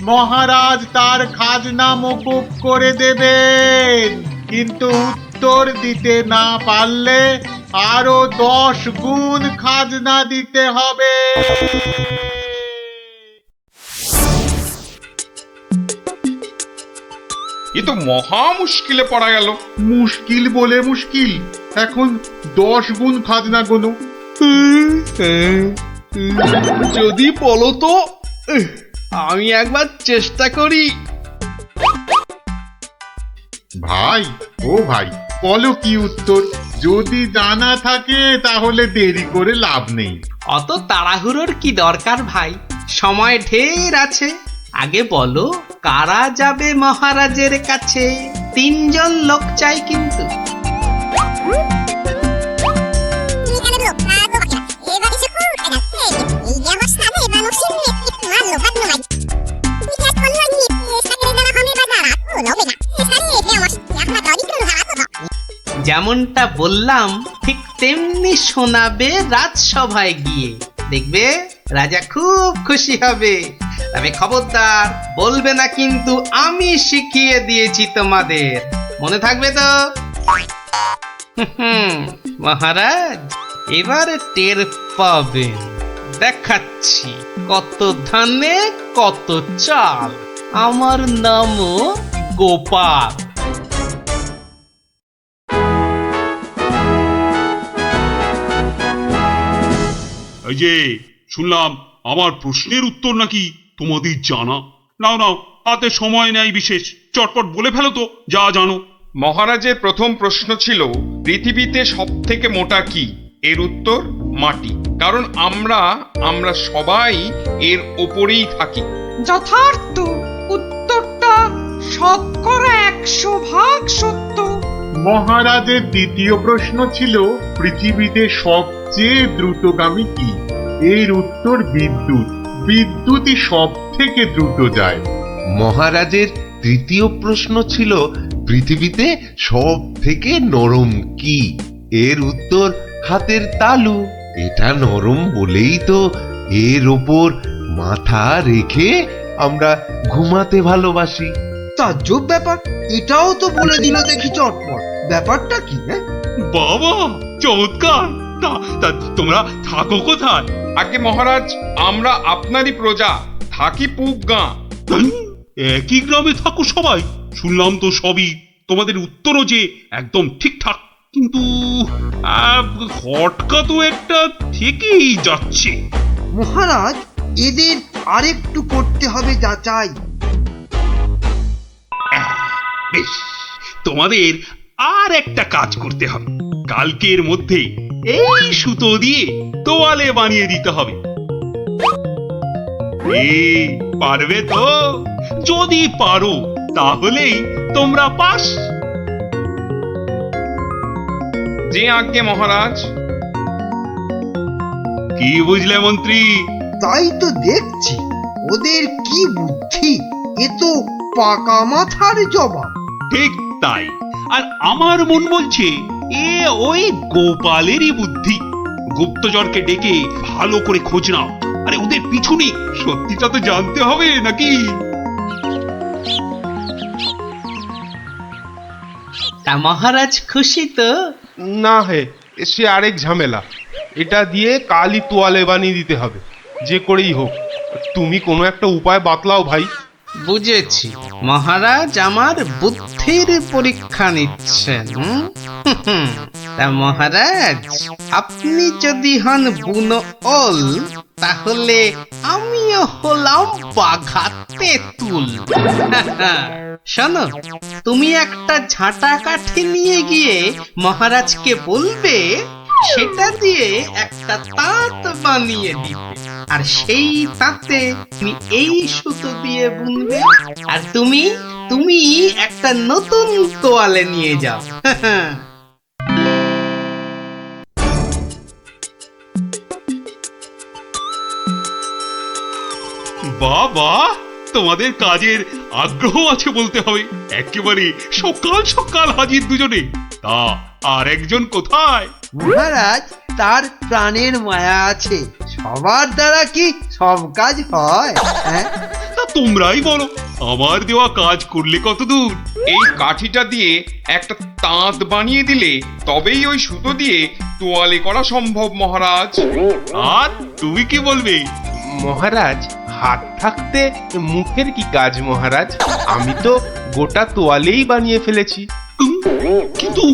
মহারাজ তার খাজনা মকুব করে দেবেন, কিন্তু উত্তর দিতে না পারলে আরো 10 গুণ খাজনা দিতে হবে। এ তো মহা মুশকিলে পড়া গেল। মুশকিল বলে মুশকিল, এখন 10 গুণ খাজনা গোনো। যদি বলো তো আমি একবার চেষ্টা করি। ভাই ও ভাই, বলো কি উত্তর? যদি জানা থাকে তাহলে দেরি করে লাভ নেই। অত তাড়াহুড়োর কি দরকার ভাই, সময় ঢের আছে। আগে বলো কারা যাবে মহারাজের কাছে? 3 জন লোক চাই কিন্তু। যেমনটা বললাম ঠিক তেমনি শোনাবে রাজসভায় গিয়ে, দেখবে রাজা খুব খুশি হবে। তবে খবরদার বলবে না কিন্তু আমি শিখিয়ে দিয়েছি তোমাদের, মনে থাকবে তো? মহারাজ এবার টের পাবেন, দেখাচ্ছি কত ধানে কত চাল। আমার নামও গোপাল। এই যে শুনলাম আমার প্রশ্নের উত্তর নাকি তোমাদের জানা। নাও নাও, হাতে সময় নেই বিশেষ, চটপট বলে ফেলো তো যা জানো। মহারাজের প্রথম প্রশ্ন ছিল পৃথিবীতে সব থেকে মোটা কি? এর উত্তর মাটি। কারণ আমরা সবাই এর ওপরেই থাকি। যথার্থ, উত্তরটা 100% সত্য। মহারাজের দ্বিতীয় প্রশ্ন ছিল পৃথিবীতে সবচেয়ে দ্রুতগামী কি? এর উত্তর বিদ্যুৎ। বিদ্যুৎই সব থেকে দ্রুত যায়। মহারাজের তৃতীয় প্রশ্ন ছিল পৃথিবীতে সব থেকে নরম কি? এর উত্তর হাতের তালু। এটা নরম বলেই তো এর ওপর মাথা রেখে আমরা ঘুমাতে ভালোবাসি। তাজ্জব ব্যাপার, এটাও তো বলে দিল দেখি চটপট। ব্যাপারটা কি? বাবা চমৎকার। তা তোমরা থাকো কোথায়? আগে মহারাজ, আমরা আপনারই প্রজা, থাকি পুব গাঁ। একই গ্রামে থাকো সবাই? শুনলাম তো সবই, তোমাদের উত্তরও যে একদম ঠিকঠাক, কিন্তু খটকা তো একটা থেকেই যাচ্ছে। মহারাজ এদের আরেকটু করতে হবে যাচাই। বেশ, তোমাদের আর একটা কাজ করতে হবে। কালকের মধ্যে এই সুতো দিয়ে তোয়ালে বানিয়ে দিতে হবে। পারবে তো? যদি পারো তাহলেই তোমরা পাস। যে আজ্ঞে মহারাজ। কি বুঝলে মন্ত্রী? তাই তো দেখছি, ওদের কি বুদ্ধি! এ তো পাকা মাথার জবাব। ঠিক তাই। আর আমার মন বলছে এ ওই গোপালেরই বুদ্ধি। গুপ্তচরকে ডেকে ভালো করে খোঁজ নাও। আরে ওদের পিছনে সত্যিটা তো জানতে হবে নাকি? তা মহারাজ খুশি তো? না হে, সে আরেক ঝামেলা। এটা দিয়ে কালই তোয়ালে বানিয়ে দিতে হবে, যে করেই হোক। তুমি কোনো একটা উপায় বাতলাও ভাই। বুঝেছি, মহারাজ আমার বুদ্ধির পরীক্ষা নিচ্ছেন। তা মহারাজ আপনি যদি হন বুনো ওল, তাহলে আমিও হলাম বাঘা তেঁতুল। শোনো, তুমি একটা ঝাঁটা কাঠি নিয়ে গিয়ে মহারাজকে বলবে সেটা দিয়ে একটা তাঁত বানিয়ে দিতে, আর সেই তাঁতে তুমি এই সুতো দিয়ে বুনবে, আর তুমি একটা নতুন তোয়ালে নিয়ে যাও। বাবা, তোমাদের কাজের আগ্রহ আছে বলতে হবে। একেবারে সকাল সকাল হাজির দুজনে। তা আর একজন কোথায়? মহারাজ তার প্রাণের মায়া আছে, সবার দ্বারা কি সব কাজ হয়? তা তোমরাই বলো আমার দেওয়া কাজ করলে কত দূর? এই কাঠিটা দিয়ে একটা তাঁত বানিয়ে দিলে তবেই ওই সুতো দিয়ে তোয়ালে করা সম্ভব মহারাজ। আর তুমি কি বলবে? মহারাজ, হাত থাকতে মুখের কি কাজ মহারাজ? আমি তো গোটা তোয়ালেই বানিয়ে ফেলেছি। কিন্তু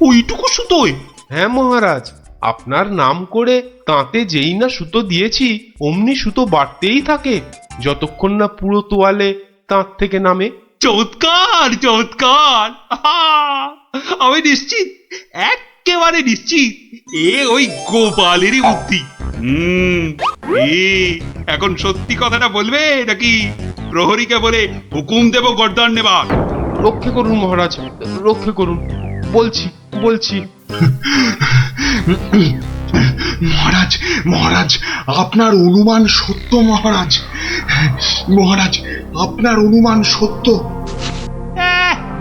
ওইটুকু সুতোয়? হ্যাঁ মহারাজ, আপনার নাম করে তাঁতে যেই না সুতো দিয়েছি অমনি সুতো বাড়তেই থাকে যতক্ষণ না পুরো তোয়ালে তাঁত থেকে নামে। চমৎকার চমৎকার! আহা! আমি নিশ্চিত, একেবারে নিশ্চিত এ ওই গোপালেরই বুদ্ধি। এ এখন সত্যি কথাটা বলবে নাকি প্রহরীকে বলে হুকুম দেব গর্দান নেবার? রক্ষে করুন মহারাজ, রক্ষে করুন, বলছি বলছি। মহারাজ, মহারাজ, আপনার অনুমান সত্য মহারাজ। মহারাজ, আপনার অনুমান সত্য।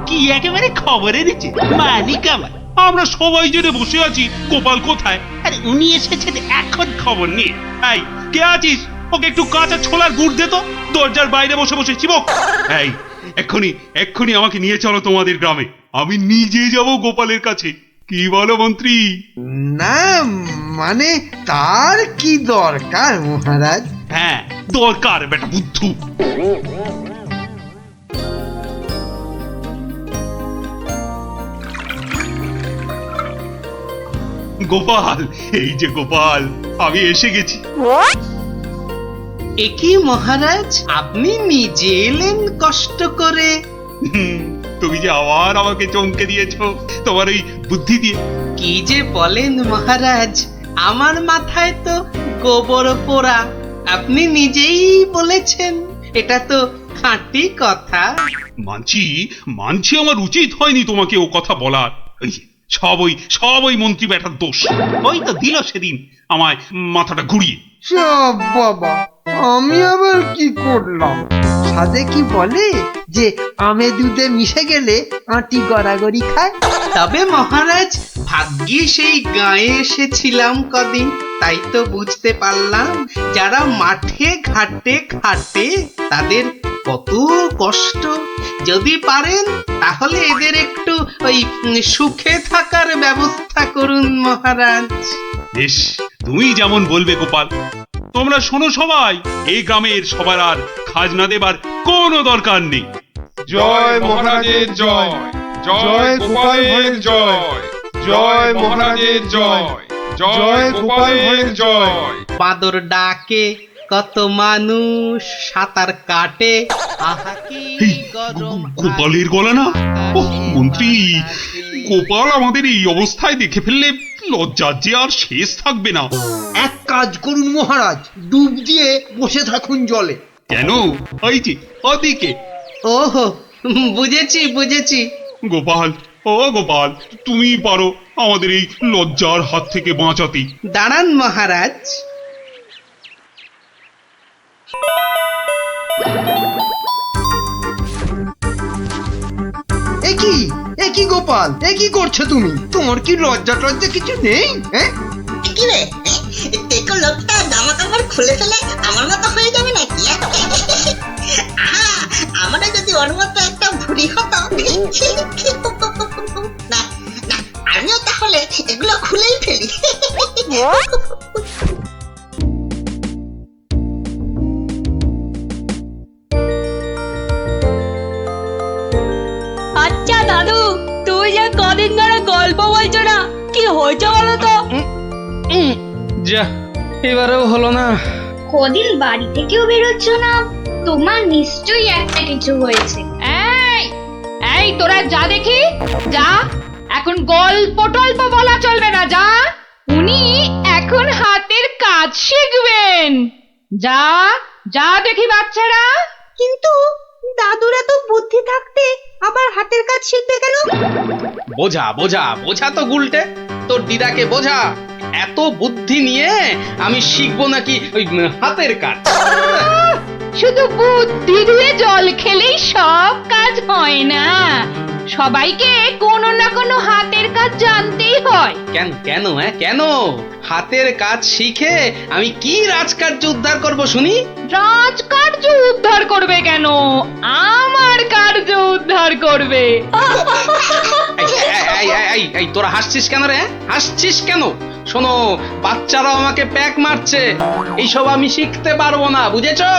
কি একেবারে খবর এনেছে মালিক আমার। আমরা সবাই জেনে বসে আছি গোপাল কোথায়, আরে উনি এসেছেন এখন খবর নিয়ে। এই কে আছিস? ওকে একটু কাঁচা ছোলার গুড় দে তো, দরজার বাইরে বসে বসে চিবক। এই এক্ষুনি এক্ষুনি আমাকে নিয়ে চলো তোমাদের গ্রামে, আমি নিজে যাব গোপালের কাছে। কি বলো মন্ত্রী? না মানে তার কি দরকার মহারাজ? হ্যাঁ দরকার বেটা বুদ্ধু। গোপাল, এই যে গোপাল, আমি এসে গেছি। একি মহারাজ, আপনি নিজে এলেন কষ্ট করে? তুমি যে আবার আমাকে চমকে দিয়েছো তোমার ওই বুদ্ধি দিয়ে। কি যে বলেন মহারাজ, আমার মাথায় তো গোবর পোড়া। আপনি নিজেই বলেছেন, এটা তো খাঁটি কথা। মানছি মানছি আমার উচিত হয়নি তোমাকে ও কথা বলার। এই যে, সব ওই মন্ত্রী ব্যাটার দোষ। ওই তো দিল সেদিন আমায় মাথাটা ঘুরিয়ে। সব বাবা, আমি আবার কি করলাম? সাধে কি বলে যে আমে দুধে মিশে গেলে আটি গড়াগড়ি খায়। তবে মহারাজ, ভাগ্যে সেই গায়ে এসেছিলাম কদিন, তাই তো বুঝতে পারলাম যারা মাঠে ঘাটে খাটে তাদের কত কষ্ট। যদি পারেন তাহলে এদের একটু ওই সুখে থাকার ব্যবস্থা করুন মহারাজ। বেশ, তুমি যেমন বলবে গোপাল। তোমরা শোনো সবাই, এই গ্রামের সবার আর খাজনা দেবার কোনো দরকার নেই। জয় মহারাজের জয়, জয় গোপালের জয়, জয় মহারাজের জয়, জয় গোপালের জয়। বাদর ডাকে, কত মানুষ সাঁতার কাটে, আহা কি এই, গরম গোপালের গলা না? ওহ, মন্ত্রী, গোপাল আমাদের এই অবস্থায় দেখে ফেললে লজ্জার যে আর শেষ থাকবে না। এক কাজ করুন মহারাজ, ডুব দিয়ে বসে থাকুন জলে। কেন? ওই যে ওদিকে। ওহো, বুঝেছি বুঝেছি। গোপাল, ও গোপাল, তুমি পারো আমাদের এই লজ্জার হাত থেকে বাঁচাতে। দাঁড়ান মহারাজ। একি গোপাল, কি করছো তুমি? তোমার কি লজ্জা টজ্জা কিছু নেই? হ্যাঁ, কি রে, দেখো লোকটা জামা কাপড় খুলে ফেলে আমার মতো হয়ে যাবে নাকি? আমারও যদি ওর মতো একটা ভুড়ি হতো। না না, আমিও তাহলে এগুলো খুলেই ফেলি। আচ্ছা দাদু, তুই যে কদিন ধরে গল্প বলছো না, কি হয়েছে বলো তো? যা, এবারেও হলো না। কদিন বাড়ি থেকেও বেরোচ্ছ না, তোমার নিশ্চয়ই একটা কিছু হয়েছে। এই এই তোরা যা দেখি, যা। এখন গল্প টল্প বলা চলবে না, যা। উনি এখন হাতের কাজ শিখবেন। যা যা দেখি বাচ্চারা। কিন্তু দাদুরা তো বুদ্ধি থাকতে আবার হাতের কাজ শিখবে কেন? বোঝা বোঝা বোঝা তো গুলটে, তোর দিদাকে বোঝা। এত বুদ্ধি নিয়ে আমি শিখবো নাকি ওই হাতের কাজ? শুধু বুদ্ধি দিয়ে জল খেলেই সব কাজ হয় না, সবাইকে কোনো না কোনো হাতের কাজ জানতেই হয়। কেন কেন কেন হাতের কাজ শিখে আমি কি রাজকার্য উদ্ধার করব শুনি? রাজকার্য উদ্ধার করবে কেন, আমার কার্য উদ্ধার করবে। এই তোরা হাসছিস কেন রে? হাসছিস কেন? শোনো, বাচ্চারাও আমাকে প্যাক মারছে, এইসব আমি শিখতে পারবো না, বুঝেছো?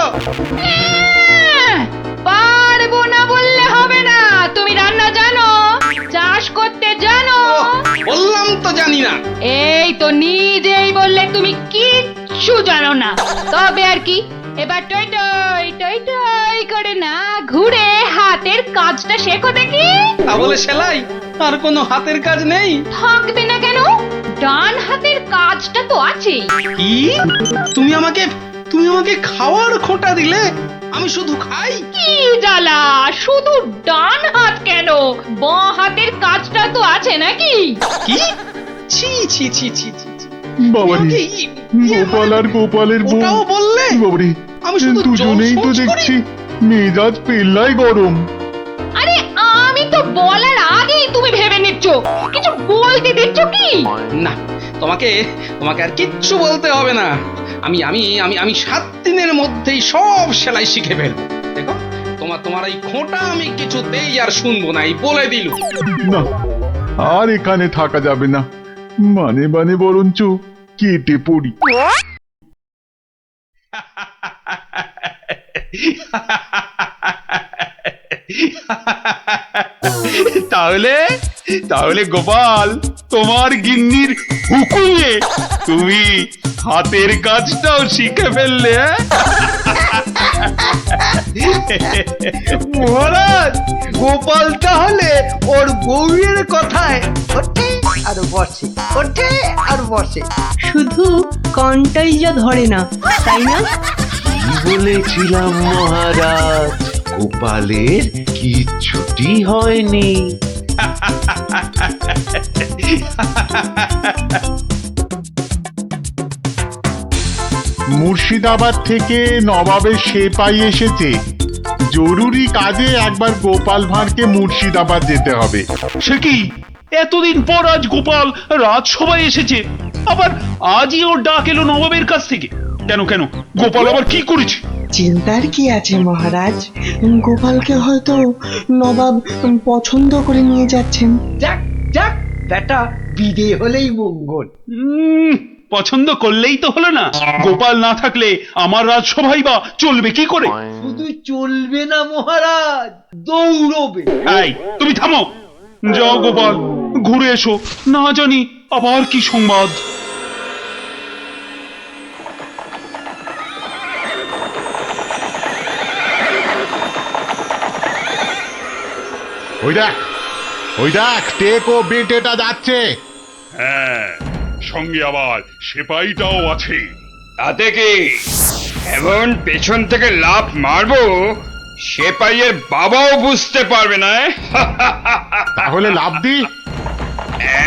পারবো না বললে হবে না। তুমি রান্না জানো, চাষ করতে জানো? বললাম তো জানি না। এই তো নিজেই বললে তুমি কিচ্ছু জানো না। তবে আর কি, এবার টই টই টই টই করে না ঘুরে হাতের কাজটা শেখো দেখি। তা বলে সেলাই? আর কোনো হাতের কাজ নেই? থাকবে না কেন, ডান হাতের কাজটা তো আছেই। কি? তুমি আমাকে খাওয়ার খোঁটা দিলে? আমি শুধু খাই? কি জ্বালা, শুধু ডান হাত কেন, বাঁ হাতের কাজটা তো আছে নাকি? কি? ছি ছি ছি ছি ছি ছি। বাবারে, গোপাল আর গোপালের বউ, ওটাও বললে? বাবারে, আমি শুধু দুজনেই তো জোশ দেখছি মেজাজ পেল্লাই গরম। আরে আমি তো বলার আগেই তুমি ভেবে নিচ্ছ, কিছু বলতে দিচ্ছ কি? না, তোমাকে আর কিচ্ছু বলতে হবে না। আমি আমি আমি আমি 7 দিনের মধ্যেই সব সেলাই শিখে ফেলবো। দেখো, তোমার এই খোঁটা আমি কিছুতেই আর শুনবো না, এই বলে দিলু। না, আর এখানে থাকা যাবে না, মানে বরঞ্চ কেটে পড়ি। তাহলে গোপাল, তোমার গিন্নির হুকুমে তুমি হাতের কাজটাও শিখে ফেললে। মহারাজ, গোপাল তাহলে ওর বউয়ের কথায় ওঠে আর বসে, ওঠে আর বসে, শুধু কনটাই যা ধরে না, তাই না? কি বলেছিলাম মহারাজ, গোপালের কিচ্ছুটি হয়নি। মুর্শিদাবাদ থেকে নবাবের সেপাই এসেছে, জরুরি কাজে একবার গোপাল ভাঁড়কে মুর্শিদাবাদ যেতে হবে। সে কি, এতদিন পর আজ গোপাল রাজসভায় এসেছে, আবার আজই ওর ডাক এলো নবাবের কাছ থেকে? কেন কেন, গোপাল আবার কি করেছে? চিন্তার কি আছে মহারাজ, গোপালকে হয়তো নবাব পছন্দ করে নিয়ে যাচ্ছেন। যাক যাক, বেটা বিদে হলেই মঙ্গল। পছন্দ করলেই তো হলো না, গোপাল না থাকলে আমার রাজসভাই বা চলবে কি করে? শুধু চলবে না মহারাজ, দৌড়বে। এই, তুমি থামো, যাও গোপাল, ঘুরে এসো, না জানি আবার কি সংবাদ। ওই দেখ টেক ও বেটেটা যাচ্ছে। হ্যাঁ, সঙ্গে আবার সেপাইটাও আছে। তাতে কি, এমন পেছন থেকে লাফ মারবো সেপাইয়ের বাবাও বুঝতে পারবে না। তাহলে লাভ দি।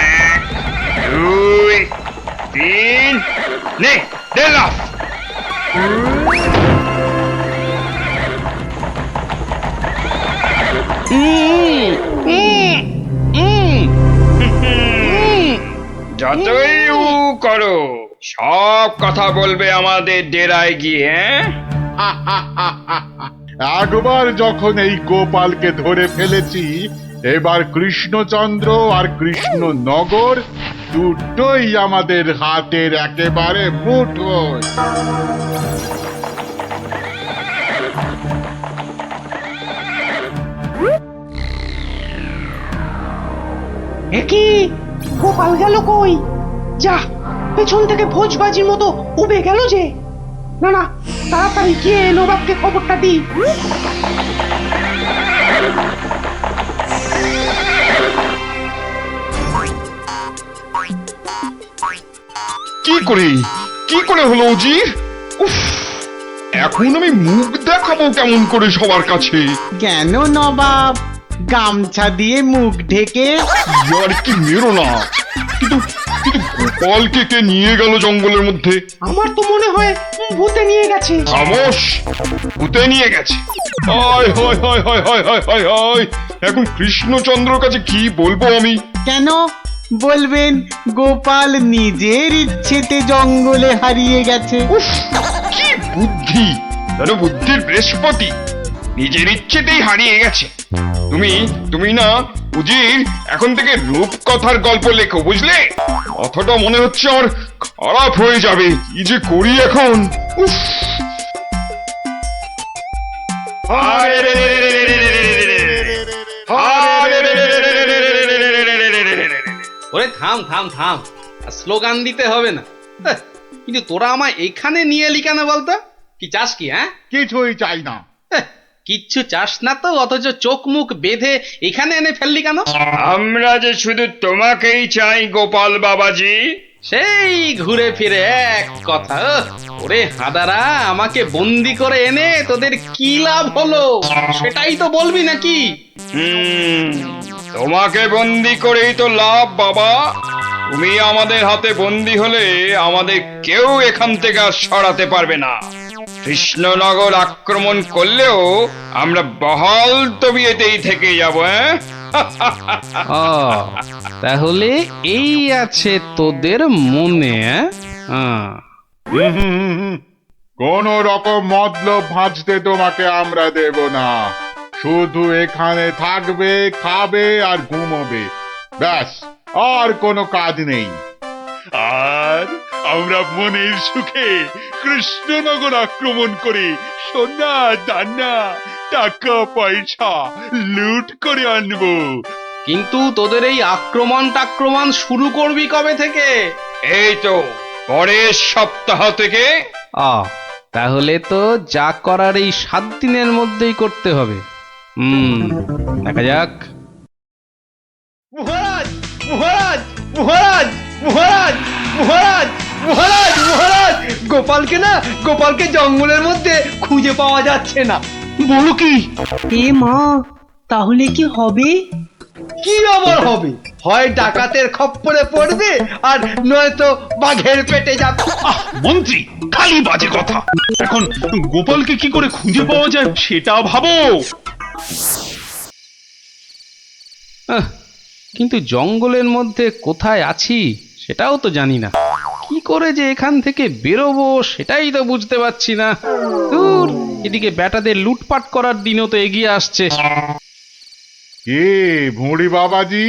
1, 2, 3, নে দে লাফ। যতই উ করো, সব কথা বলবে আমাদের ডেরায় গিয়ে। একবার যখন এই গোপালকে ধরে ফেলেছি, এবার কৃষ্ণচন্দ্র আর কৃষ্ণনগর দুটোই আমাদের হাতের একেবারে মুঠোয়। কি গোপাল গেল কই? যা, পেছন থেকে ভোজবাজির মতো উবে গেল যে। না না, তাড়াতাড়ি গিয়ে নবাবকে খবরটা দিই। কি করে হলো উজির? উফ, এখন আমি মুখ দেখাবো কেমন করে সবার কাছে? কেন নবাব, গামছা দিয়ে মুখ ঢেকে? আর কি মেরো না, কিন্তু গোপালকে কে নিয়ে গেল জঙ্গলের মধ্যে? আমার তো মনে হয় ভূতে নিয়ে গেছে। খামোশ, ভূতে নিয়ে গেছে? হায় হায় হায় হায় হায় হায় হায় হায়, এখন কৃষ্ণচন্দ্রর কাছে কি বলবো আমি? কেন বলবেন গোপাল নিজের ইচ্ছেতে জঙ্গলে হারিয়ে গেছে? উফ, কি বুদ্ধি! যেন বুদ্ধির বৃহস্পতি, নিজের ইচ্ছেতেই হারিয়ে গেছে। তুমি তুমি না উজির, এখন থেকে রূপকথার গল্প লেখো, বুঝলে? কথাটা মনে হচ্ছে আমার খারাপ হয়ে যাবে। কি যে করি এখন! উফ! ওরে থাম থাম থাম, আর স্লোগান দিতে হবে না। হ্যাঁ, কিন্তু তোরা আমায় এখানে নিয়ে এলি কেন বলতো? কি চাস কি? হ্যাঁ, কিছুই চাই না। হ্যাঁ, কিচ্ছু চাস না তো, অথচ চোখ মুখ বেঁধে এখানে এনে ফেললি কেন? আমরা যে শুধু তোমাকেই চাই গোপাল বাবাজি। সেই ঘুরে ফিরে এক কথা। ওরে হাদারা, আমাকে বন্দি করে এনে তোদের কি লাভ হলো সেটাই তো বলবি নাকি? তোমাকে বন্দি করেই তো লাভ বাবা। তুমি আমাদের হাতে বন্দি হলে আমাদের কেউ এখান থেকে আর সরাতে পারবে না। কৃষ্ণনগর আক্রমণ করলেও আমরা বহাল তবিয়েতেই থেকে যাব। তাহলে এই আছে তোদের মনে? কোন রকম মতলব ভাঁজতে তোমাকে আমরা দেব না। শুধু এখানে থাকবে, খাবে আর ঘুমোবে, ব্যাস, আর কোনো কাজ নেই। আর আমরা মনের সুখে কৃষ্ণনগর আক্রমণ করে সোনা দানা টাকা পয়সা লুট করে আনবো। কিন্তু তোদের এই আক্রমণ শুরু করবি কবে থেকে? এই তো পরের সপ্তাহ থেকে। তাহলে তো যা করার এই 7 দিনের মধ্যেই করতে হবে। দেখা যাক। মহারাজ মহারাজ মহারাজ মহারাজ মহারাজ মহারাজ মহারাজ গোপালকে জঙ্গলের মধ্যে খুঁজে পাওয়া যাচ্ছে না। বলো কি? এ মা, তাহলে কি হবে? কি আবার হবে? হয় ডাকাতের খপ্পরে পড়বে, আর নয়তো বাঘের পেটে যাবে। মন্ত্রী, খালি বাজে কথা। এখন গোপালকে কি করে খুঁজে পাওয়া যায় সেটা ভাবো। কিন্তু জঙ্গলের মধ্যে কোথায় আছি সেটাও তো জানি না। কি করে যে এখান থেকে বেরোবো সেটাই তো বুঝতে পারছি না। দূর, এদিকে ব্যাটাদের লুটপাট করার দিনও তো এগিয়ে আসছে। কে ভুঁড়ি বাবাজি,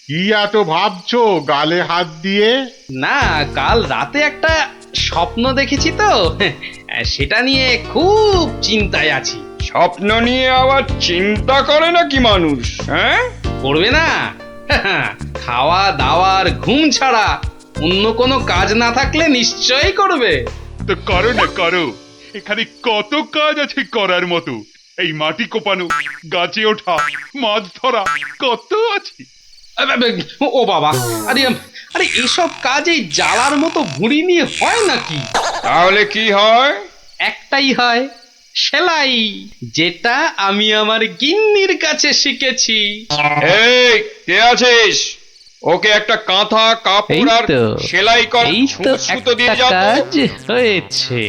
কি এত ভাবছো গালে হাত দিয়ে? না, কাল রাতে একটা স্বপ্ন দেখেছি তো, সেটা নিয়ে খুব চিন্তায় আছি। স্বপ্ন নিয়ে আবার চিন্তা করে নাকি মানুষ? হ্যাঁ, করবে না? খাওয়া দাওয়ার ঘুম ছাড়া অন্য কোনো কাজ না থাকলে নিশ্চয়ই করবে। তো করো না, করো। এখানে কত কাজ আছে করার মতো। এই মাটি কোপানো, গাছে ওঠা, মাছ ধরা, কত আছে। ও বাবা, আরে আরে এসব কাজ এই জ্বালার মতো ভুঁড়ি নিয়ে হয় নাকি? তাহলে কি হয়? একটাই হয়, সেলাই, যেটা আমি আমার গিন্নির কাছে শিখেছি। এই কে আছিস? ওকে একটা কাঁথা কাপড় আর সেলাই কর, সুতো দিয়ে যাও। কাজ হয়েছে।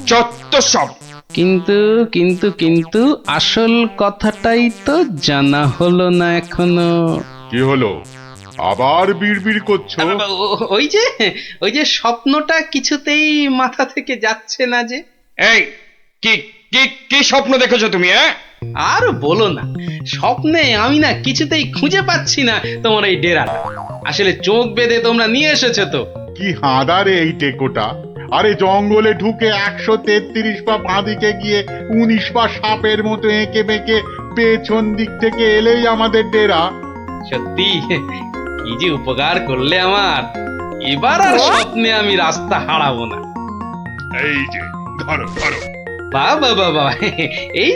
যত সব। কিন্তু কিন্তু কিন্তু আসল কথাটাই তো জানা হলো না এখনো। কি হলো? আবার বিড়বিড় করছো? ওই যে স্বপ্নটা কিছুতেই মাথা থেকে যাচ্ছে না যে। এই কি কি কি স্বপ্ন দেখেছো তুমি? আর বলো না, স্বপ্নে আমি না কিছুতেই খুঁজে পাচ্ছি না তোমার এই ডেরাটা। আসলে চোখ বেঁধে তোমরা নিয়ে এসেছো তো। কি হাঁদারে এই টেকোটা! আরে জঙ্গলে ঢুকে 133 পা বাঁদিকে গিয়ে 19 পা সাপের মতো এঁকে বেঁকে পেছন দিক থেকে এলেই আমাদের ডেরা। সত্যি কি যে উপকার করলে আমার। এবার আর স্বপ্নে আমি রাস্তা হারাবো না। এই যে ধরো ধরো। বাবা বাবা, এই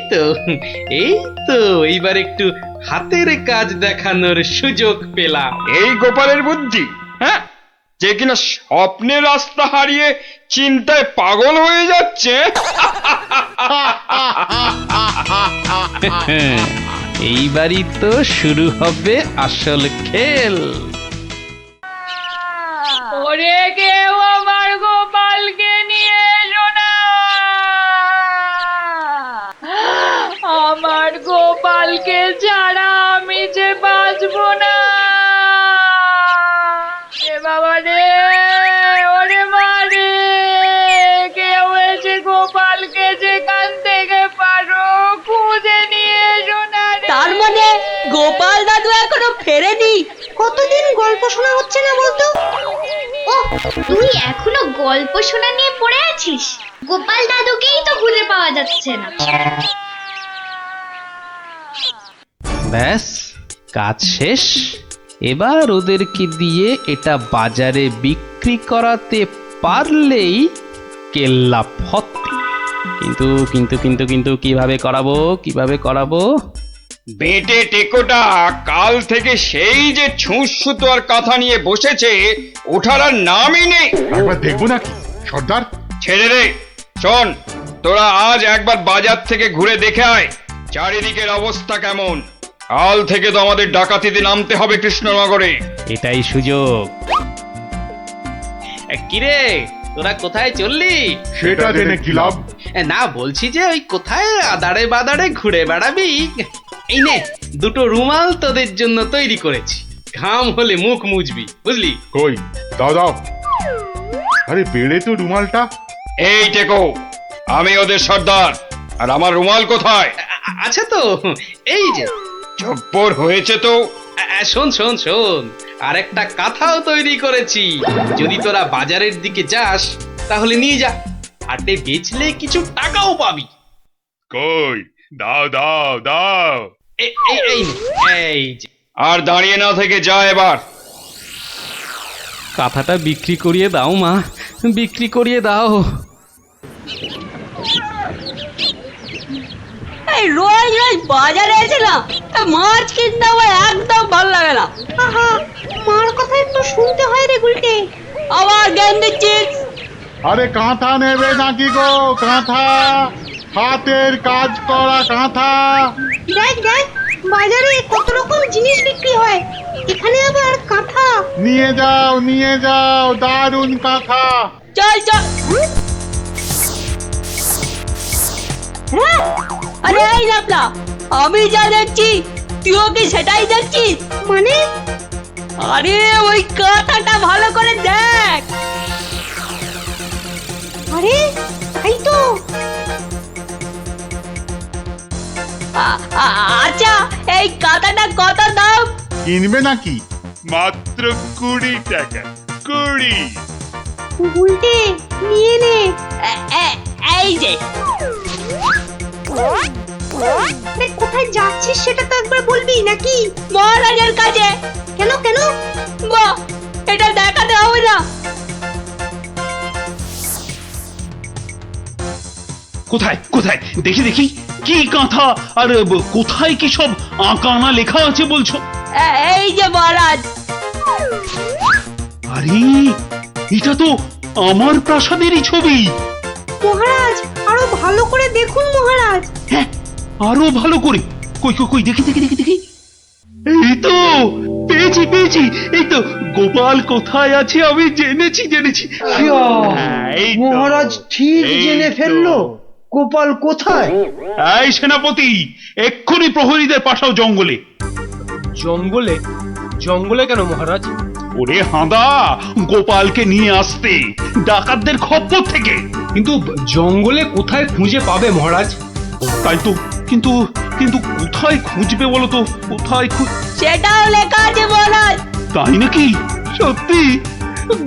তো এইবার একটু হাতের কাজ দেখানোর সুযোগ পেলাম। এই গোপালের বুদ্ধি, হ্যাঁ, যে কিনা স্বপ্নে রাস্তা হারিয়ে চিন্তায় পাগল হয়ে যাচ্ছে। এইবারই তো শুরু হবে আসল খেল। ওরে কেউ আমার গোপালকে নিয়ে এসো না, আমার গোপাল গোপালকে ছাড়া আমি যে বাঁচবো না। এ বাবা রে, ওরে মা রে, কেউ এসে গোপালকে যেখান থেকে পারো খুঁজে নিয়ে এসো না রে। তার মানে গোপাল দাদু এখনো ফেরেনি? কতদিন গল্প শোনা হচ্ছে না বলতো? ও, তুই এখনো গল্প শোনা নিয়ে পড়ে আছিস? গোপাল দাদুকেই তো খুঁজে পাওয়া যাচ্ছে না। ব্যাস, কাজ শেষ। এবার ওদেরকে দিয়ে এটা বাজারে বিক্রি করাতে পারলেই কেল্লা ফত। কিন্তু কিন্তু কিন্তু কিন্তু কিভাবে করাবো? বেটে টেকোটা কাল থেকে সেই যে ছুঁচ সুতো আর কাঁথা নিয়ে বসেছে, ওঠার আর নামই নেই। একবার দেখবো নাকি সর্দার? ছেড়ে রে। শোন, তোরা আজ একবার বাজার থেকে ঘুরে দেখে আয় চারিদিকের অবস্থা কেমন। কাল থেকে তো আমাদের ডাকাতিতে নামতে হবে কৃষ্ণনগরে। এটাই সুযোগ। কিরে, তোরা কোথায় চললি? সেটা জেনে কি লাভ? না, বলছি যে ওই কোথায় আদারে বাদারে ঘুরে বেড়াবি। এই নে, দুটো রুমাল তোদের জন্য তৈরি করেছি, ঘাম হলে মুখ মুছবি, বুঝলি? কই দাও দাও। আরে বেড়ে তো রুমালটা। এই টেকো, আমি ওদের সর্দার, আর আমার রুমাল কোথায়? আচ্ছা তো, এই যে। জব্বর হয়েছে তো। শোন শোন শোন, আর একটা কাঁথাও তৈরি করেছি। যদি তোরা বাজারের দিকে যাস তাহলে নিয়ে যা, হাটে বেচলে কিছু টাকাও পাবি। কই দাও দাও দাও। এই যে। আর দাঁড়িয়ে না থেকে যা এবার। কাঁথাটা বিক্রি করিয়ে দাও মা, বিক্রি করিয়ে দাও। এই রোজ রোজ বাজারে এসে না মাছ কিনতে আমার একদম ভালো লাগে না। মার কথা একটু শুনতে হয় রে গুলটে, আবার জ্ঞান দিচ্ছিস। আরে কাঁথা নেবে নাকি গো? কাঁথা, হাতের কাজ করা কাঁথা। দেখ দেখ, বাজারে কত রকম জিনিস বিক্রি হয়, এখানে আবার কাঁথা। নিয়ে যাও দারুণ কাঁথা। চল চল। আরে এই নাপলা, আমি যা দেখছি তুইও কি সেটাই দেখছিস? মানে? আরে ওই কাঁথাটা ভালো করে দেখ। আরে তাই তো। আচ্ছা, এই কাঁথাটা কত দাম? কিনবে নাকি? মাত্র 20 টাকা। 20। উল্টে নিয়ে নে। এই যে। কোথায় যাচ্ছিস সেটা তো একবার বলবি নাকি? মহারাজের কাছে। কেন কেন? বাহ, এটা দেখাতে হবে না। কোথায় কোথায় দেখি দেখি, কি কাঁথা আর কোথায় কি সব আঁকানা লেখা আছে বলছো? এই যে মহারাজ। আরে, এটা তো আমার প্রাসাদেরই ছবি। মহারাজ, আরো ভালো করে দেখুন মহারাজ। হ্যাঁ, আরো ভালো করে। কই কই কই, দেখি দেখি দেখি দেখি। এই তো পেয়েছি। এই তো, গোপাল কোথায় আছে আমি জেনেছি। এই তো, মহারাজ ঠিক জেনে ফেললো গোপাল কোথায়। এই সেনাপতি, এক্ষুনি প্রহরীদের পাঠাও জঙ্গলে। জঙ্গলে? জঙ্গলে কেন মহারাজ? ওরে হাঁদা, গোপালকে নিয়ে আসতে ডাকাতদের খপ্পর থেকে। কিন্তু জঙ্গলে কোথায় খুঁজে পাবে মহারাজ? তাই তো, কিন্তু কিন্তু কোথায় খুঁজবে বলো তো? কোথায় সেটাও লেখা আছে মহারাজ। তাই নাকি? সত্যি?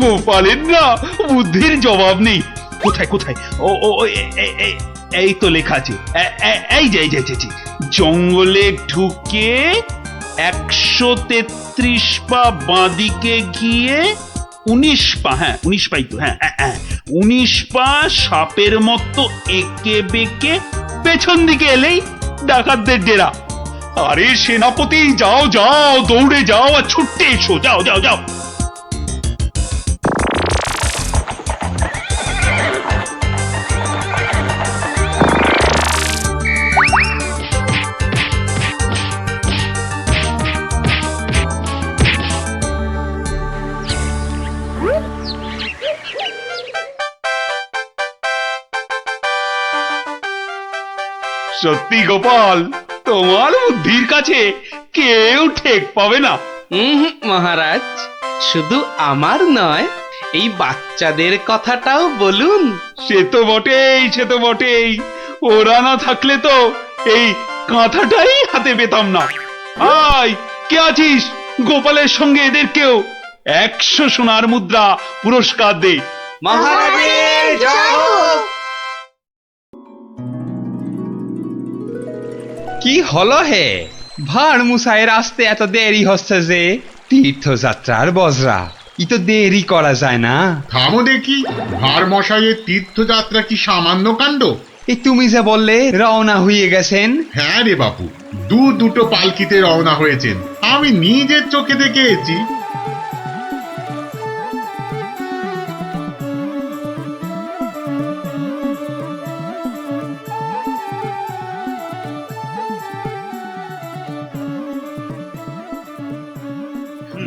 গোপালের না বুদ্ধির জবাব নেই। কোথায় কোথায়? ও ও এই তো লেখা আছে। এই যে জঙ্গলে ঢুকে 133 পা বাঁদিকে গিয়ে 19 পা, হ্যাঁ 19 পাই তো, হ্যাঁ 19 পা সাপের মতো এঁকে বেঁকে পেছন দিকে এলেই ডাকাতদের ডেরা। আরে সেনাপতি, যাও যাও, দৌড়ে যাও আর ছুটতে এসো, যাও যাও যাও। সত্যি গোপাল, তোমার বুদ্ধির কাছে কেউ ঠেক পাবে না। মহারাজ, শুধু আমার নয়, এই বাচ্চাদের কথাটাও বলুন। সে তো বটেই। ওরা না থাকলে তো এই কাঁথাটাই হাতে পেতাম না। আয়, কে আছিস? গোপালের সঙ্গে এদেরকেও 100 সোনার মুদ্রা পুরস্কার দে। মহারাজের জয় হোক। কি হলো হে? ভাঁড় মুসাইয়ের আসতে এত দেরি হচ্ছে যে? তীর্থযাত্রার বজরা, ই তো দেরি করা যায় না। থামো দেখি, ভার মশাইয়ের তীর্থযাত্রা কি সামান্য কাণ্ড? এই তুমি যে বললে রওনা হয়ে গেছেন। হ্যাঁ রে বাপু, দুটো পালকিতে রওনা হয়েছেন, আমি নিজের চোখে দেখে এসেছি।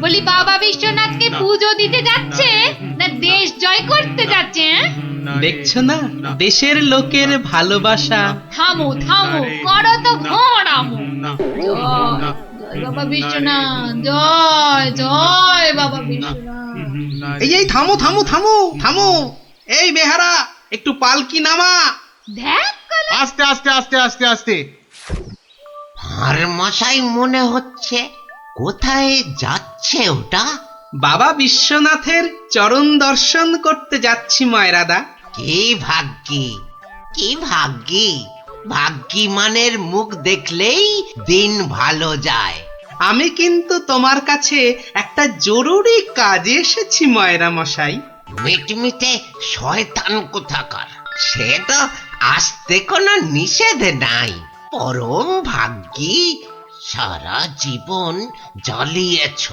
বলি বাবা বিশ্বনাথকে পুজো দিতে যাচ্ছে না দেশ জয় করতে যাচ্ছে? দেখছো না দেশের লোকের ভালোবাসা। থামো করো তো ঘোড়ামো। জয় বাবা বিশ্বনাথ, জয় বাবা বিশ্বনাথ। এই থামো। এই বেহারা, একটু পালকি নামা। দেখ আস্তে আস্তে। আর মশাই মনে হচ্ছে, কোথায় যাচ্ছে ওটা? বাবা বিশ্বনাথের চরণ দর্শন করতে যাচ্ছি ময়রাদা। কি ভাগ্যি, ভাগ্যিমানের মুখ দেখলেই দিন ভালো যায়। আমি কিন্তু তোমার কাছে একটা জরুরি কাজে এসেছি ময়রা মশাই। মিটমিটে শয়তান কোথাকার, সে তো আসতে কোনো নিষেধ নাই। পরম ভাগ্যি, সারা জীবন জ্বালিয়েছ।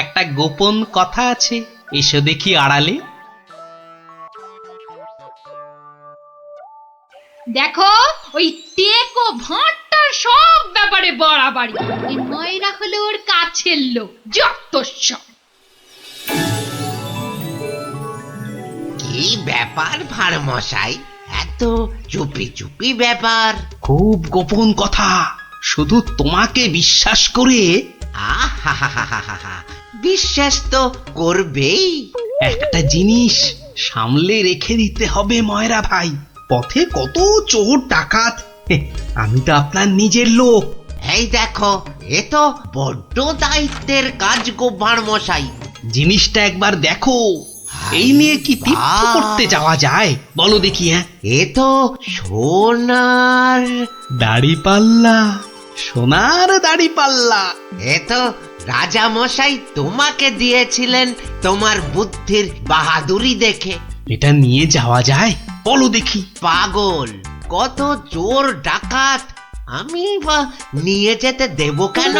একটা গোপন কথা আছে, এসো দেখি আড়ালে। দেখো, ওই টেকো ভাঁড়টার সব ব্যাপারে বাড়াবাড়ি। এই ময়রা হলো ওর কাছের লোক, যত সব। কি ব্যাপার ভাঁড় মশাই, এত চুপি ব্যাপার? খুব গোপন কথা, শুধু তোমাকে বিশ্বাস করে। আহা, বিশ্বাস তো করবেই। একটা জিনিস সামলে রেখে দিতে হবে ময়রা ভাই, পথে কত চোর ডাকাত। আমি তো আপনার নিজের লোক। এই দেখো, এ তো বড্ড দায়িত্বের কাজ গো ভাঁড় মশাই। জিনিসটা একবার দেখো, এই নিয়ে কি তীর্থ করতে যাওয়া যায় বলো দেখি? এ তো সোনার দাড়িপাল্লা, সোনার দাড়িপাল্লা। এ তো রাজা মশাই তোমাকে দিয়েছিলেন তোমার বুদ্ধির বাহাদুরি দেখে। এটা নিয়ে যাওয়া যায় বলো দেখি? পাগল, কত চোর ডাকাত, আমি বা নিয়ে যেতে দেব কেন?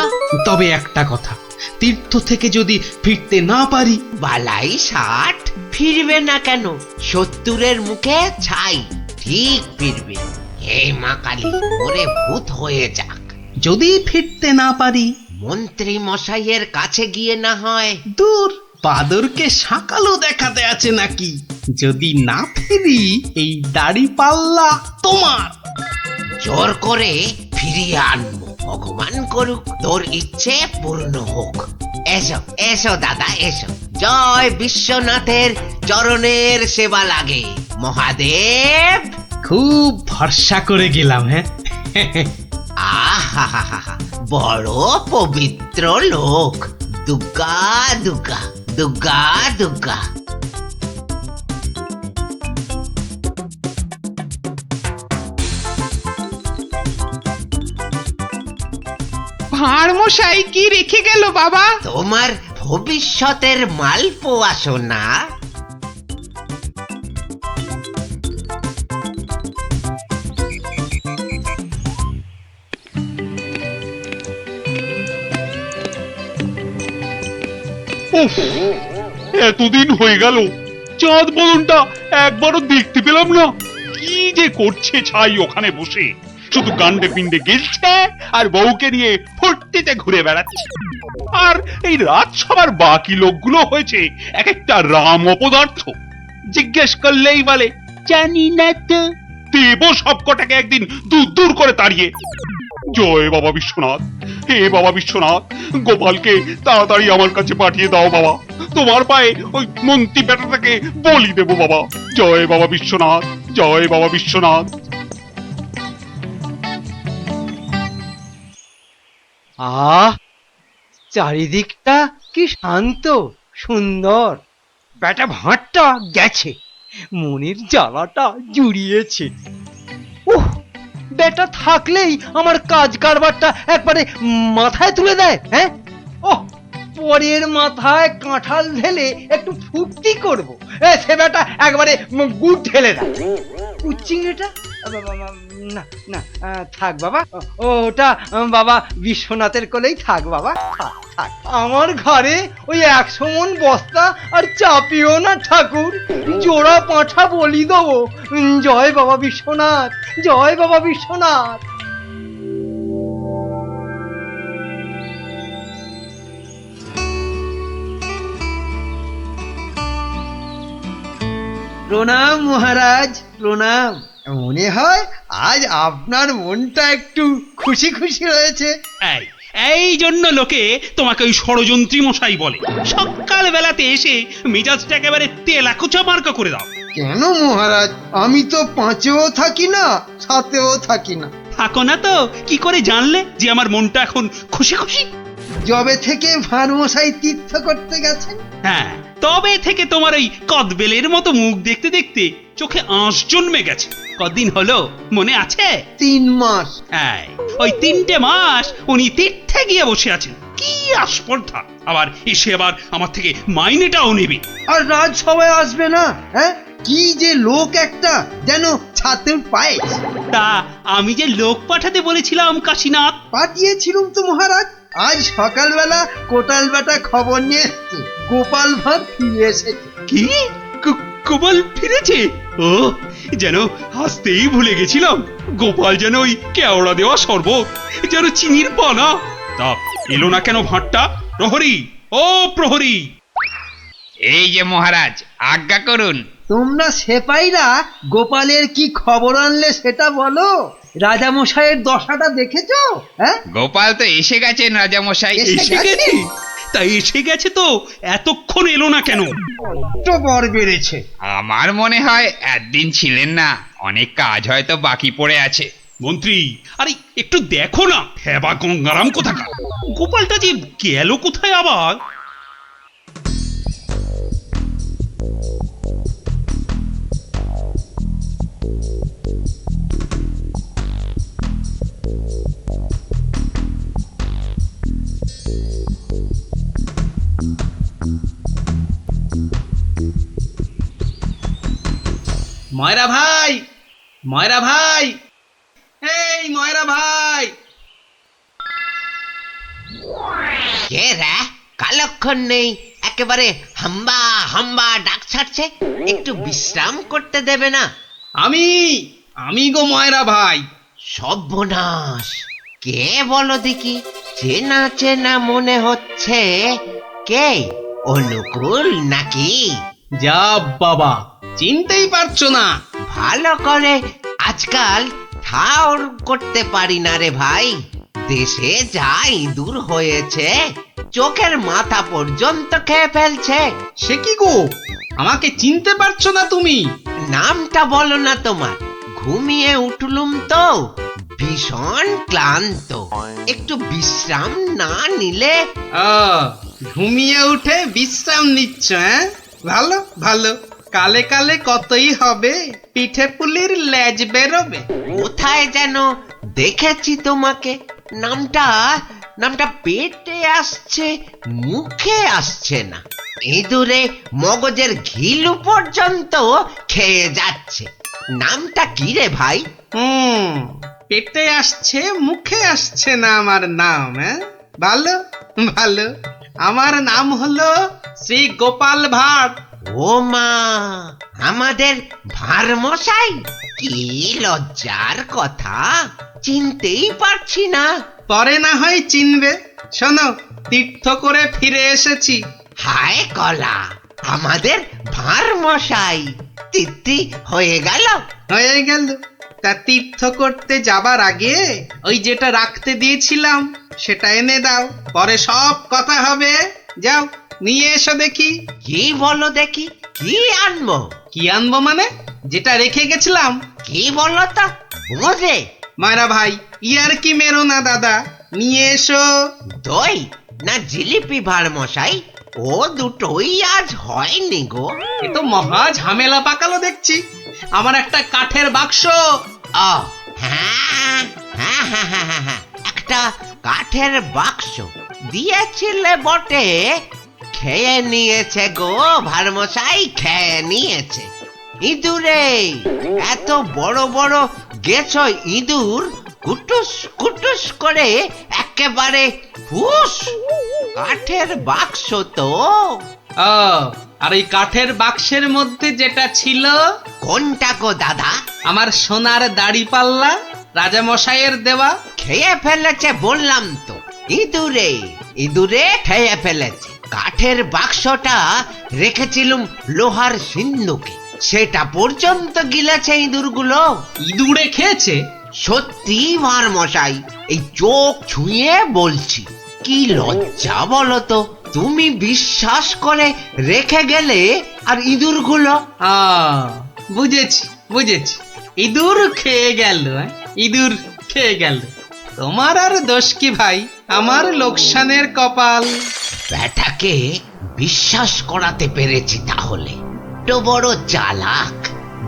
তবে একটা কথা, তীর্থ থেকে যদি ফিরতে না পারি? বালাই 60, ফিরবে না কেন? 70-এর মুখে ছাই, ঠিক ফিরবে। হে মা কালী, ওরে ভূত হয়ে যাক। যদি ফিরতে না পারি? মন্ত্রী মশাইয়ের কাছে গিয়ে না হয়। দূর, বাদরকে সাকালো দেখাতে আছে নাকি? যদি না ফিরি, এই দাড়িপাল্লা তোমার। জোর করে ফিরিয়ে আনবো, ভগবান করুক তোর ইচ্ছে পূর্ণ হোক। এসো দাদা, এসো। জয় বিশ্বনাথের চরণের সেবা লাগে মহাদেব। খুব ভরসা করে গেলাম। আহা, বড় পবিত্র লোক। দুর্গা দুর্গা দুর্গা দুর্গা। ভাঁড় মশাই কি রেখে গেল বাবা? তোমার ভবিষ্যতের মালপোয়া সোনা। এতদিন হয়ে গেল, চাঁদ বদনটা একবারও দেখতে পেলাম না। কি যে করছে ছাই ওখানে বসে, শুধু গান্ডে পিণ্ডে গেলছে আর বউকে নিয়ে ফুর্তিতে ঘুরে বেড়াচ্ছে। আর এই রাজসভার বাকি লোকগুলো হয়েছে এক একটা রাম অপদার্থ। জিজ্ঞেস করলেই বলে জানি না তো। দেব সবকটাকে একদিন দূর দূর করে তাড়িয়ে। জয় বাবা বিশ্বনাথ, হে বাবা বিশ্বনাথ, গোপালকে তাড়াতাড়ি আমার কাছে পাঠিয়ে দাও বাবা। তোমার পায়ে ওই মন্ত্রী বেটাটাকে বলি দেবো বাবা। জয় বাবা বিশ্বনাথ, জয় বাবা বিশ্বনাথ। আহ, চারিদিকটা কি শান্ত সুন্দর। বেটা ভাঁটটা গেছে, মনের জ্বালাটা জুড়িয়েছে। উহ, বেটা থাকলেই আমার কাজ কারবারটা একবারে মাথায় তুলে দেয়। হ্যাঁ, ওহ, পরের মাথায় কাঁঠাল ঢেলে একটু ফুর্তি করবো, সে বেটা একবারে গুড় ঢেলে দেয়। চিংড়িটা না না, থাক বাবা, ওটা বাবা বিশ্বনাথের কোলেই থাক বাবা, থাক থাক। আমার ঘরে ওই 100 মণ বস্তা আর চাপিও না ঠাকুর, জোড়া পাঁঠা বলি দেবো। জয় বাবা বিশ্বনাথ, জয় বাবা বিশ্বনাথ। প্রণাম মহারাজ, প্রণাম। মনে হয় আজ আপনার মনটা একটু খুশি খুশি রয়েছে। এই জন্য লোকে তোমাকে ওই ষড়যন্ত্রী মশাই বলে। সকাল বেলাতে এসে মেজাজটা একেবারে তেলাকুচা মার্কা করে দাও। কেন মহারাজ, আমি তো 5এও থাকি না 7এও থাকি না। থাকো না তো কি করে জানলে যে আমার মনটা এখন খুশি খুশি? জবে থেকে ভাঁড় মশাই তীর্থ করতে গেছেন, হ্যাঁ, তবে থেকে তোমার ওই কদবেলের মতো মুখ দেখতে দেখতে চোখে আঁশ জন্মে গেছে। কদিন হলো মনে আছে? 3 মাস। হ্যাঁ, ওই 3টে মাস উনি তীর্থে গিয়ে বসে আছেন। কি আস্পর্ধা! আবার এসে আবার আমার থেকে মাইনেটাও নেবে। আর রাজসভায় আসবে না? হ্যাঁ, কি যে লোক একটা, যেন ছাতের পায়ে। তা আমি যে লোক পাঠাতে বলেছিলাম কাশীনাথ, পাঠিয়েছিলাম তো মহারাজ। আজ সকালবেলা কোটাল বেটা খবর নিয়ে এসছে, গোপাল ভাঁড় ফিরে এসেছে। কি? গোপাল ফিরেছে? ও, যেন হাসতেই ভুলে গেছিলাম। গোপাল যেন ওই কেওড়া দেওয়া শরবত, যেন চিনির পানা। তা এলো না কেন ভাঁড়টা? প্রহরী, ও প্রহরী! এই যে মহারাজ, আজ্ঞা করুন। তোমরা সেপাইরা গোপালের কি খবর আনলে সেটা বলো। রাজামশাইয়ের দশাটা দেখেছো? হ্যাঁ, গোপাল তো এসে গেছেন রাজামশাই। এসে গেছে? তাই এসে গেছে তো এতক্ষণ এলো না কেন? তো বর বেড়েছে। আমার মনে হয় একদিন ছিলেন না, অনেক কাজ হয়তো বাকি পড়ে আছে। মন্ত্রী, আরে একটু দেখো না, হেবা গঙ্গারাম কোথাকার! গোপালটা যে গেল কোথায় আবার? ময়রা ভাই, ময়রা ভাই, এই ময়রা ভাই! কে রে? কালক্ষণ নেই, একেবারে হাম্বা হাম্বা ডাক ছাড়ছে। একটু বিশ্রাম করতে দেবে না? আমি গো ময়রা ভাই। সর্বনাশ! কে বলো দেখি? চেনা চেনা মনে হচ্ছে। কে? অনুকূল নাকি? যা বাবা, চিনতেই পারছো না? ভালো করে আজকাল ঠাউর করতে পারি না রে ভাই। দেশে যাই দূর হয়েছে, চোখের মাথা পর্যন্ত খেয়ে ফেলছে। সে কি গো, আমাকে চিনতে পারছো না তুমি? নামটা বলো না তোমার। ঘুমিয়ে উঠলুম তো, ভীষণ ক্লান্ত। একটু বিশ্রাম না নিলে। ঘুমিয়ে উঠে বিশ্রাম নিচ্ছ? হ্যাঁ, ভালো ভালো। কালে কালে কতই হবে, পিঠে পুলির লেজ বেরোবে। কোথায় যেন দেখেছি তোমাকে। নামটা পেটে আসছে, মুখে আসছে না। ইঁদুরে মগজের ঘিলু পর্যন্ত খেয়ে যাচ্ছে। নামটা কি রে ভাই? পেটে আসছে, মুখে আসছে না আমার নাম। হ্যাঁ, ভালো ভালো। আমার নাম হলো শ্রী গোপাল ভাঁড়। ও মা, আমাদের ভাঁড় মশাই! কি লজ্জার কথা, চিনতেই পারছি না। পরে না হয় চিনবে। শোনো, তীর্থ করে ফিরে এসেছি। হায় কলা, আমাদের ভাঁড় মশাই! তৃপ্তি হয়ে গেল? হয়ে গেল। তা তীর্থ করতে যাবার আগে ওই যেটা রাখতে দিয়েছিলাম সেটা এনে দাও, পরে সব কথা হবে। যাও নিয়ে এসো দেখি। কি বলো দেখি, কি আনবো? কি আনবো মানে? যেটা রেখে গেছিলাম। কি বলো তো বুঝে? ময়রা ভাই, ইয়ার কি মেরো না দাদা, নিয়ে এসো। দই না জিলিপি ভাড় মশাই? ও দুটোই আজ হয়নি গো। এ তো মহা ঝামেলা পাকালো দেখছি। আমার একটা কাঠের বাক্স। ও হ্যাঁ হ্যাঁ হ্যাঁ হ্যাঁ হ্যাঁ হ্যাঁ, একটা কাঠের বাক্স দিয়েছিলে বটে, খেয়ে নিয়েছে গো ভারমশাই, খেয়ে নিয়েছে। ইঁদুরে এত বড় বড় গেছ ইঁদুর, কুটুস কুটুস করে একেবারে হুস। কাঠের বাক্স তো। ও, আর এই কাঠের বাক্সের মধ্যে যেটা ছিল? কোনটা গো দাদা? আমার সোনার দাড়ি পাল্লা, রাজা মশাইয়ের দেওয়া। খেয়ে ফেলেছে বললাম তো, ইঁদুরে ইঁদুরে খেয়ে ফেলেছে। কাঠের বাক্সটা রেখেছিলুম লোহার সিন্ধুকে, সেটা পর্যন্ত গিলেছে ইঁদুরগুলো। ইঁদুরে খেয়েছে? সত্যি মার মশাই, এই চোখ ছুঁয়ে বলছি। কি লজ্জা বলো তো, তুমি বিশ্বাস করে রেখে গেলে আর ইঁদুরগুলো। বুঝেছি বুঝেছি, ইঁদুর খেয়ে গেল। ইঁদুর খেয়ে গেল। তোমার আর দোষ কি ভাই, আমার লোকসানের কপাল। ব্যাটাকে বিশ্বাস করাতে পেরেছি তাহলে। তো বড় চালাক,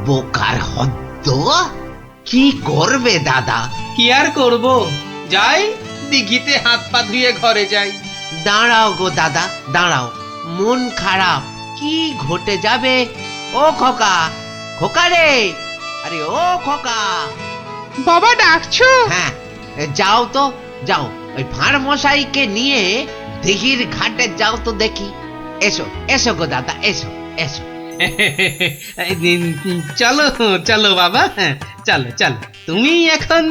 বোকার হদ্দ। কি করবে দাদা? কি আর করব, যাই দিঘিতে হাত পা ধুয়ে ঘরে যাই। দাঁড়াও গো দাদা, দাঁড়াও, মন খারাপ। কি ঘটে যাবে? ও খোকা, খোকা রে, আরে ও খোকা। বাবা ডাকছো? হ্যাঁ, যাও তো যাও, ওই ভাঁড় মশাইকে নিয়ে দিঘির ঘাটে যাও তো দেখি। এসো এসো গো দাদা, এসো এসো। চলো চলো বাবা, চলো চলো, তুমি এখন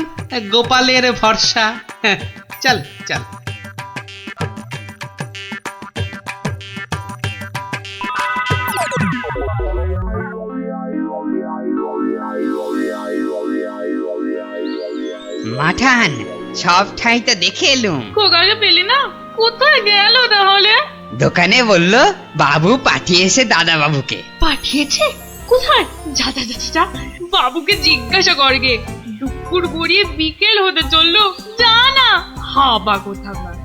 গোপালের ভরসা। চল চল। মাঠান, সব ঠাই তো দেখে এলুম। খোকাকে পেলি না? কোথায় গেল তাহলে? দোকানে বললো বাবু পাঠিয়েছে দাদা বাবুকে। পাঠিয়েছে? কোথায়? যা যা যা যা, বাবুকে জিজ্ঞাসা করগে। দুপুর গড়িয়ে বিকেল হতে চললো, যা না। হাবা কোথাকার।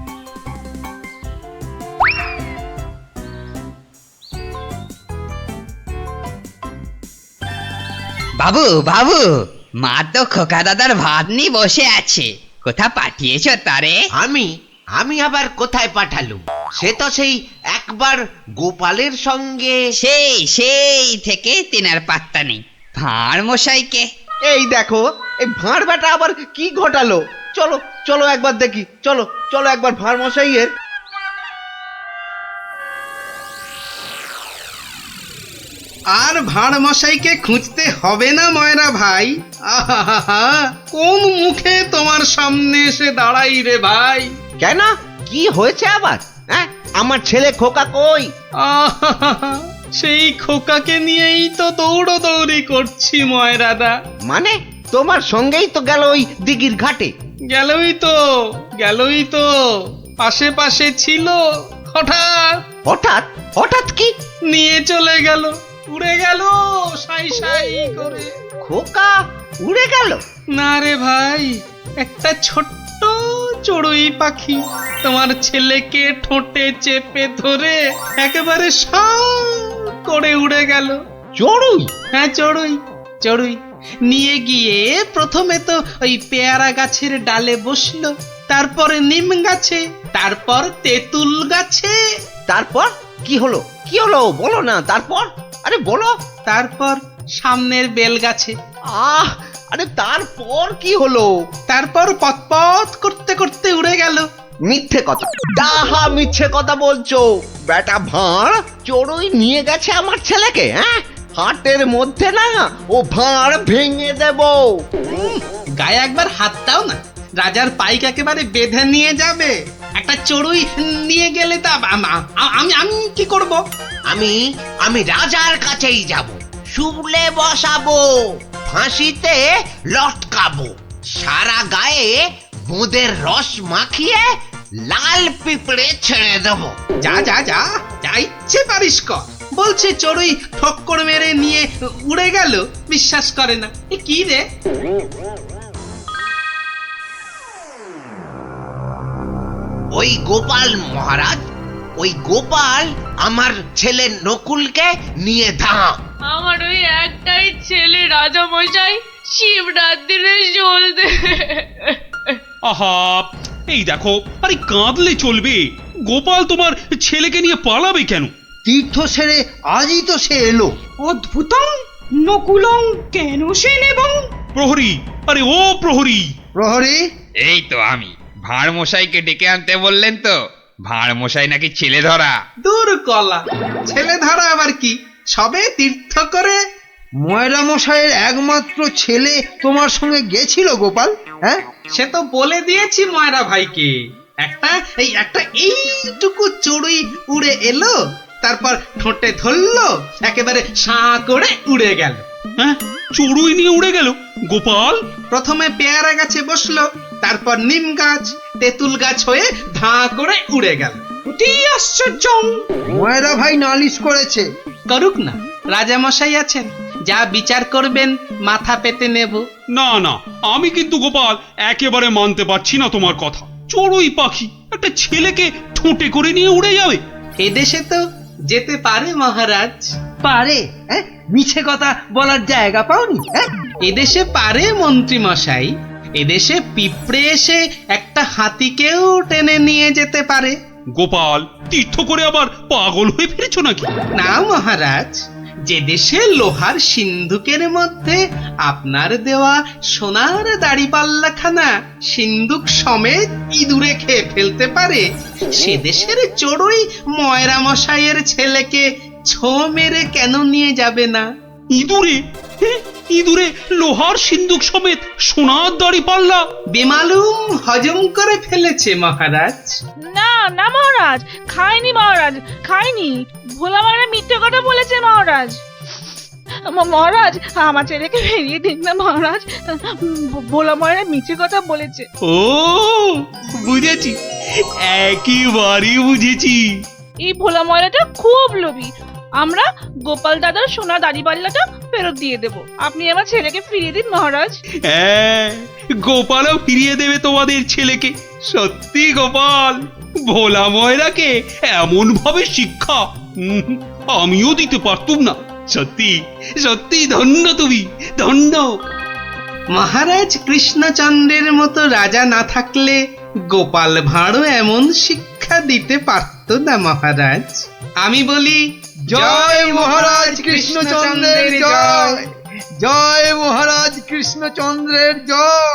বাবু বাবু, মা তো খোকা দাদার ভাত নিয়ে বসে আছে। কোথা পাঠিয়েছ তারে? আমি আমি আবার কোথায় পাঠালুম? সে তো সেই একবার গোপালের সঙ্গে। সেই থেকে তিনার পাত্তা নেই। ভাঁড় মশাইকে। এই দেখো, এই ভাঁড় বেটা আবার কি ঘটালো। চলো চলো একবার দেখি, চলো চলো একবার ভাঁড় মশাইয়ের। আর ভাঁড় মশাইকে খুঁজতে হবে না ময়রা ভাই। আহা, কোন মুখে তোমার সামনে এসে দাঁড়াই রে ভাই। কেন, কি হয়েছে আবার? হ্যাঁ, আমার ছেলে খোকা কই? সেই খোকাকে নিয়েই তো দৌড়দৌড়ি করছি ময়রাদা। মানে তোমার সঙ্গেই তো গেল ওই দিঘির ঘাটে? গেলই তো পাশে পাশে ছিল। হঠাৎ হঠাৎ হঠাৎ কি? নিয়ে চলে গেল, উড়ে গেল সাই সাই করে। খোকা উড়ে গেল? না রে ভাই, একটা ছোট্ট চড়ুই পাখি তোমার ছেলেকে ঠোঁটে চেপে ধরে একেবারে সাঁ করে উড়ে গেল। চড়ুই? হ্যাঁ চড়ুই চড়ুই। নিয়ে গিয়ে প্রথমে তো ওই পেয়ারা গাছের ডালে বসলো, তারপর নিম গাছে, তারপর তেঁতুল গাছে। তারপর কি হলো? কি হলো বলো না। তারপর, আরে বলো। তারপর সামনের বেল গাছে। আরে তারপর কি হলো? তারপর পথ করতে করতে উড়ে গেল। মিথ্যে কথা, ডাহা মিথ্যে কথা বলছো। বেটা ভাঁড় চড়ুই নিয়ে গেছে আমার ছেলেকে। হ্যাঁ, হাটের মধ্যে না ও ভাঁড় ভেঙে দেব। গায়ে একবার হাত দাও না, রাজার পাইক একেবারে বেঁধে নিয়ে যাবে। একটা চড়ুই নিয়ে গেলে তা আমি কি করব? আমি রাজার কাছেই যাব, শুলে বসাবো। ফাঁসিতে লটকাবো, সারা গায়ে বোঁদের রস মাখিয়ে লাল পিঁপড়ে ছেড়ে দেবো। যা যা যা যা ইচ্ছে পারিস কর। বলছে চড়ুই ঠক্কর মেরে নিয়ে উড়ে গেল, বিশ্বাস করে না। এ কি রে? ওই গোপাল মহারাজ, ওই গোপাল আমার ছেলে নকুলকে নিয়ে ধাম। আমার ওই একটাই ছেলে রাজা মশাই, শিবরাত্রিরে চলতে। আহা, এই দেখো, আরে কাঁদলে চলবে? গোপাল তোমার ছেলেকে নিয়ে পালাবে কেন? তীর্থ সেরে আজই তো সে এলো। অদ্ভুতং নকুলং কেন সে নেবং? প্রহরী, আরে ও প্রহরী! প্রহরী, এই তো আমি। ভাঁড় মশাইকে ডেকে আনতে বললেন তো? ভাঁড় মশাই নাকি ছেলে ধরা। দূর কলা, ছেলে ধরা আবার কি? সবে তীর্থ করে। ময়রা মশাইয়ের একমাত্র ছেলে তোমার সঙ্গে গেছিল গোপাল, হ্যাঁ? সে তো বলে দিয়েছি ময়রা ভাইকে। একটা এইটুকু চড়ুই উড়ে এলো, তারপর ঠোঁটে ধরলো, একেবারে সাঁ করে উড়ে গেল। হ্যাঁ, চড়ুই নিয়ে উড়ে গেল গোপাল? প্রথমে পেয়ারা গাছে বসলো, তারপর নিম গাছ, তেঁতুল গাছ হয়ে ধাঁ করে উড়ে গেল। অতি আশ্চর্য! ময়রা ভাই নালিশ করেছে। করুক না, রাজা মশাই আছেন, যা বিচার করবেন মাথা পেতে নেব। না না, আমি কিন্তু গোপাল একেবারে মানতে পারছি না তোমার কথা। চড়ুই পাখি একটা ছেলেকে ঠোঁটে করে নিয়ে উড়ে যাবে? এদেশে তো যেতে পারে মহারাজ। পারে? হ্যাঁ, মিছে কথা বলার জায়গা পাওনি? হ্যাঁ, এদেশে পারে মন্ত্রী মশাই। এদেশে পিঁপড়ে এসে একটা হাতিকেও টেনে নিয়ে যেতে পারে। গোপাল, তীর্থ করে আবার পাগল হয়ে ফিরেছ নাকি? না মহারাজ, যে দেশে লোহার সিন্ধুকের মধ্যে আপনার দেওয়া সোনার দাড়িপাল্লাখানা সিন্ধুক সমেত ইঁদুরে খেয়ে ফেলতে পারে, সে দেশের চড়ুই ময়রা মশাইয়ের ছেলেকে ছো মেরে কেন নিয়ে যাবে না? ইঁদুরে? ইঁদুরে লোহার সিন্ধুক সমেত সোনার দাড়ি পাল্লা? বেমালুম হজম করে ফেলেছে মহারাজ। না না মহারাজ, খাইনি মহারাজ, খাইনি। ভোলা মারা মিথ্যে কথা বলেছে মহারাজ। মহারাজ, আমার ছেলেকে ফিরিয়ে দিন না মহারাজ। ভোলা মারা মিথ্যে কথা বলেছে। ও বুঝেছি, একেবারে বুঝেছি। এই ভোলা ময়রাটা খুব লোভী। আমরা গোপাল দাদার সোনা দাড়িপাল্লাটা ফেরত দিয়ে দেব। আপনি আমার ছেলেকে ফিরিয়ে দিন মহারাজ। হ্যাঁ, গোপালও ফিরিয়ে দেবে তোমাদের ছেলেকে। সত্যি গোপাল, ভোলা ময়রাকে এমন ভাবে শিক্ষা আমিও দিতে পারতুম না। সত্যি সত্যি ধন্য তুমি, ধন্য। মহারাজ কৃষ্ণচন্দ্রের মতো রাজা না থাকলে গোপাল ভাঁড়ও এমন শিক্ষা দিতে পারত না মহারাজ। আমি বলি জয় মহারাজ কৃষ্ণচন্দ্রের জয়, জয় মহারাজ কৃষ্ণচন্দ্রের জয়।